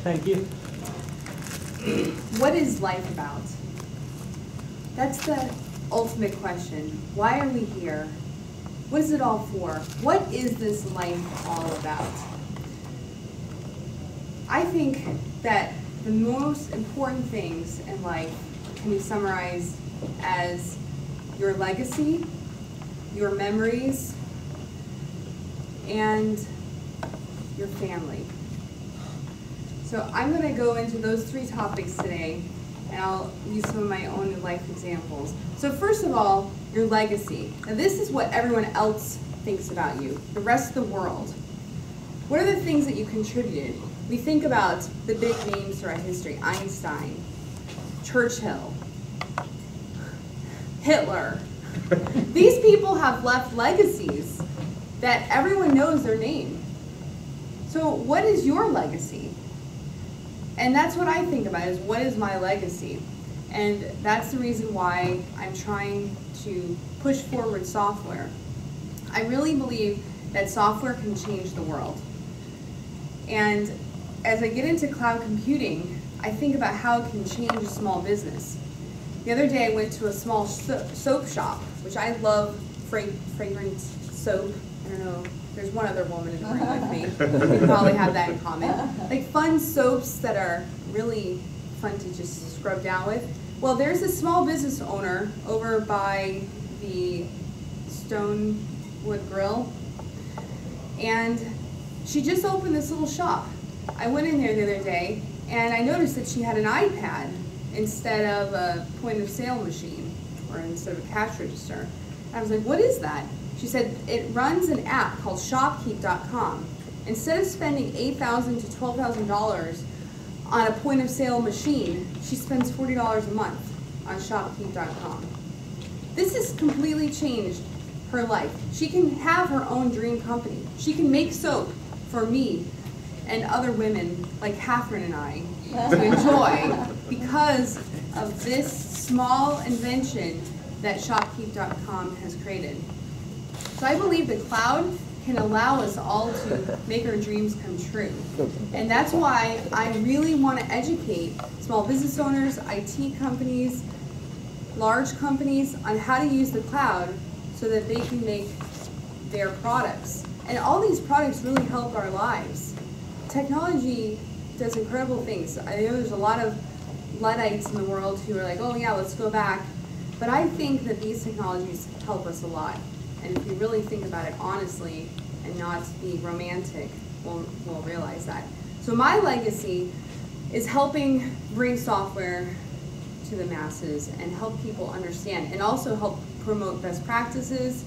Thank you. What is life about? That's the ultimate question. Why are we here? What is it all for? What is this life all about? I think that the most important things in life can be summarized as your legacy, your memories, and your family. So I'm going to go into those three topics today, and I'll use some of my own life examples. So first of all, your legacy. Now this is what everyone else thinks about you, the rest of the world. What are the things that you contributed? We think about the big names throughout history: Einstein, Churchill, Hitler. These people have left legacies that everyone knows their name. So what is your legacy? And that's what I think about, is what is my legacy? And that's the reason why I'm trying to push forward software. I really believe that software can change the world. And as I get into cloud computing, I think about how it can change a small business. The other day I went to a small soap shop, which I love fragrant soap. I don't know, there's one other woman in the room with me. We probably have that in common. Like fun soaps that are really fun to just scrub down with. Well, there's a small business owner over by the Stonewood Grill, and she just opened this little shop. I went in there the other day, and I noticed that she had an iPad instead of a point-of-sale machine, or instead of a cash register. I was like, what is that? She said it runs an app called shopkeep.com. Instead of spending $8,000 to $12,000 on a point-of-sale machine, she spends $40 a month on shopkeep.com. This has completely changed her life. She can have her own dream company. She can make soap for me and other women like Catherine and I to enjoy because of this small invention that shopkeep.com has created. So I believe the cloud can allow us all to make our dreams come true. And that's why I really want to educate small business owners, IT companies, large companies on how to use the cloud so that they can make their products. And all these products really help our lives. Technology does incredible things. I know there's a lot of Luddites in the world who are like, oh yeah, let's go back. But I think that these technologies help us a lot. And if you really think about it honestly and not be romantic, we'll realize that. So my legacy is helping bring software to the masses and help people understand, and also help promote best practices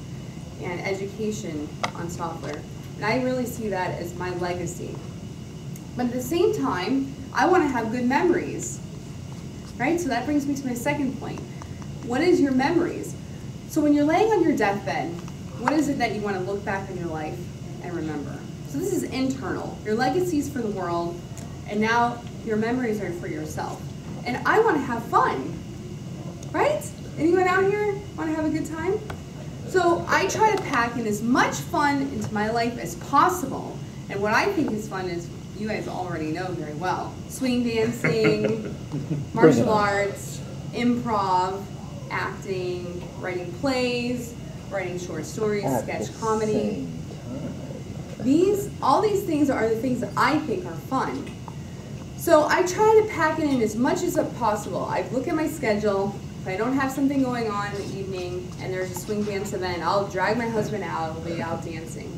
and education on software. And I really see that as my legacy. But at the same time, I want to have good memories, right? So that brings me to my second point. What is your memories? So when you're laying on your deathbed, what is it that you want to look back in your life and remember? So this is internal. Your legacy is for the world, and now your memories are for yourself. And I want to have fun, right? Anyone out here want to have a good time? So I try to pack in as much fun into my life as possible. And what I think is fun is, you guys already know very well: swing dancing, martial arts, improv, acting, writing plays, writing short stories, sketch comedy. All these things are the things that I think are fun. So I try to pack it in as much as possible. I look at my schedule. If I don't have something going on in the evening and there's a swing dance event, I'll drag my husband out, we'll be out dancing.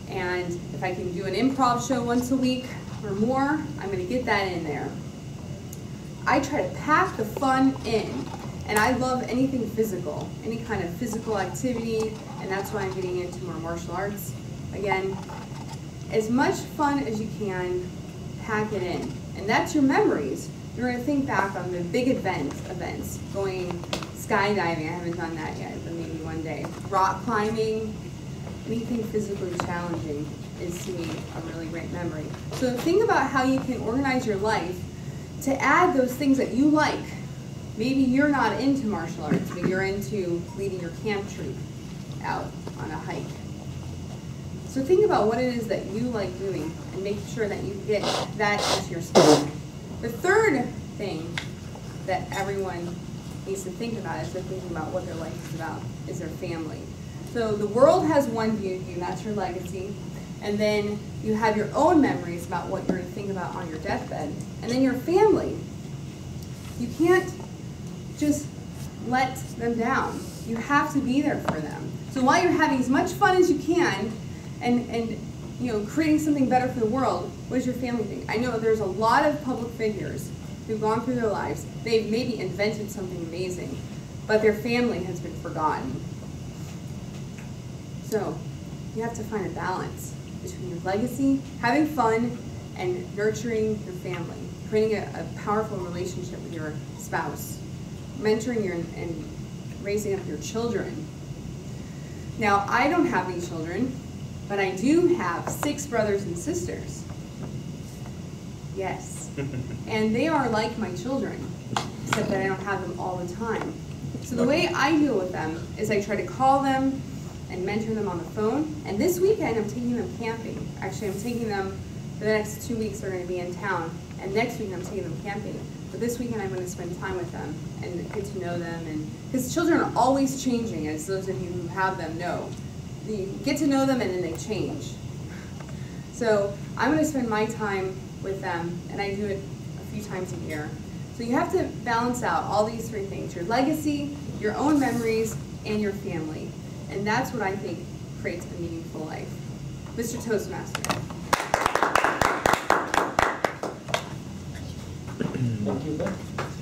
And if I can do an improv show once a week or more, I'm going to get that in there. I try to pack the fun in. And I love anything physical, any kind of physical activity, and that's why I'm getting into more martial arts. Again, as much fun as you can, pack it in. And that's your memories. You're going to think back on the big events, going skydiving. I haven't done that yet, but maybe one day. Rock climbing, anything physically challenging is, to me, a really great memory. So think about how you can organize your life to add those things that you like. Maybe you're not into martial arts, but you're into leading your camp troop out on a hike. So think about what it is that you like doing and make sure that you get that into your schedule. The third thing that everyone needs to think about as they're thinking about what their life is about is their family. So the world has one view of you, and that's your legacy. And then you have your own memories about what you're going to think about on your deathbed. And then your family. You can't just let them down. You have to be there for them. So while you're having as much fun as you can and creating something better for the world, what does your family think? I know there's a lot of public figures who've gone through their lives. They've maybe invented something amazing, but their family has been forgotten. So you have to find a balance between your legacy, having fun, and nurturing your family, creating a powerful relationship with your spouse, mentoring and raising up your children. Now, I don't have any children, but I do have 6 brothers and sisters. Yes. And they are like my children, except that I don't have them all the time. So the way I deal with them is I try to call them and mentor them on the phone. And this weekend, I'm taking them camping. Actually, I'm taking them for the next 2 weeks. They're going to be in town. And next week, I'm taking them camping. But this weekend, I'm going to spend time with them and get to know them. And because children are always changing, as those of you who have them know. You get to know them, and then they change. So I'm going to spend my time with them, and I do it a few times a year. So you have to balance out all these 3 things: your legacy, your own memories, and your family. And that's what I think creates a meaningful life. Mr. Toastmaster. Thank you, Beth.